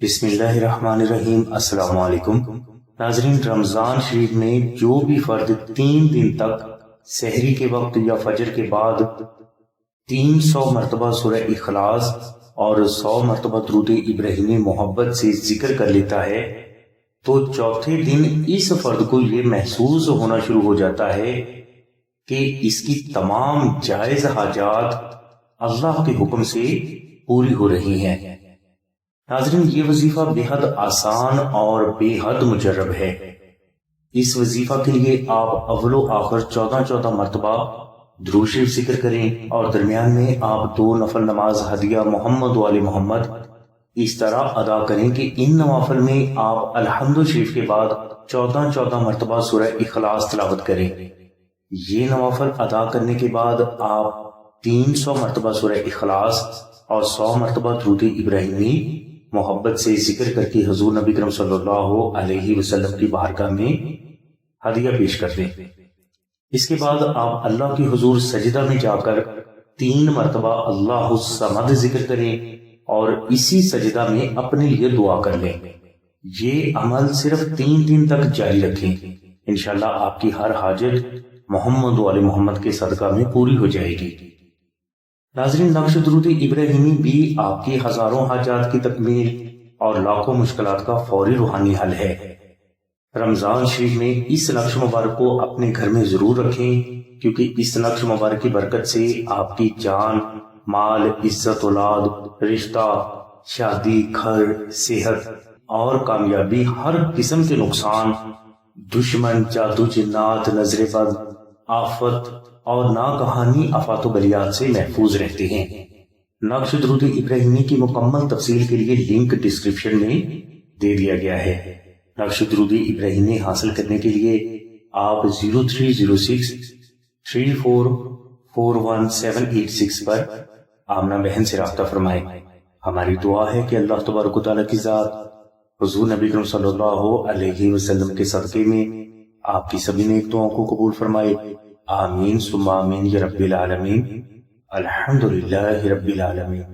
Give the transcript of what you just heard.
بسم اللہ الرحمن الرحیم۔ السلام علیکم ناظرین، رمضان شریف میں جو بھی فرد 3 دن تک سحری کے وقت یا فجر کے بعد 300 مرتبہ سورہ اخلاص اور 100 مرتبہ درود ابراہیمی محبت سے ذکر کر لیتا ہے تو چوتھے دن اس فرد کو یہ محسوس ہونا شروع ہو جاتا ہے کہ اس کی تمام جائز حاجات اللہ کے حکم سے پوری ہو رہی ہیں۔ ناظرین، یہ وظیفہ بے حد آسان اور بے حد مجرب ہے۔ اس وظیفہ کے لیے آپ اول و آخر 14 مرتبہ درود شریف ذکر کریں اور درمیان میں آپ 2 نفل نماز ہدیہ محمد و آل محمد اس طرح ادا کریں کہ ان نوافل میں آپ الحمد شریف کے بعد 14 مرتبہ سورہ اخلاص تلاوت کریں۔ یہ نوافل ادا کرنے کے بعد آپ 300 مرتبہ سورہ اخلاص اور 100 مرتبہ درود ابراہیمی محبت سے ذکر کر کے حضور نبی کریم صلی اللہ علیہ وسلم کی بارگاہ میں ہدیہ پیش کر دیں۔ اس کے بعد آپ اللہ کی حضور سجدہ میں جا کر 3 مرتبہ اللہ الصمد ذکر کریں اور اسی سجدہ میں اپنے لیے دعا کر لیں۔ یہ عمل صرف 3 دن تک جاری رکھیں، انشاءاللہ آپ کی ہر حاجت محمد و آل محمد کے صدقہ میں پوری ہو جائے گی۔ ناظرین، نقش درود ابراہیمی بھی آپ کی ہزاروں حاجات کی تکمیل اور لاکھوں مشکلات کا فوری روحانی حل ہے۔ رمضان شریف میں اس نقش مبارک کو اپنے گھر میں ضرور رکھیں، کیونکہ اس نقش مبارک کی برکت سے آپ کی جان، مال، عزت، اولاد، رشتہ، شادی، گھر، صحت اور کامیابی، ہر قسم کے نقصان، دشمن، جادو، جنات، نظر بد، آفت اور ناگہانی آفات و بلیات سے محفوظ رہتے ہیں۔ نقش درود ابراہیمی کی مکمل تفصیل کے لیے لنک ڈسکرپشن میں دے دیا گیا ہے۔ نقش درود ابراہیمی حاصل کرنے کے لیے آپ 0306 34 41786 پر آمنہ بہن سے رابطہ فرمائیں۔ ہماری دعا ہے کہ اللہ تبارک و تعالیٰ کی ذات حضور نبی کریم صلی اللہ علیہ وسلم کے صدقے میں آپ کی سبھی نیک دعاؤں کو قبول فرمائے۔ آمین ثم آمین یا رب العالمین۔ الحمدللہ رب العالمین۔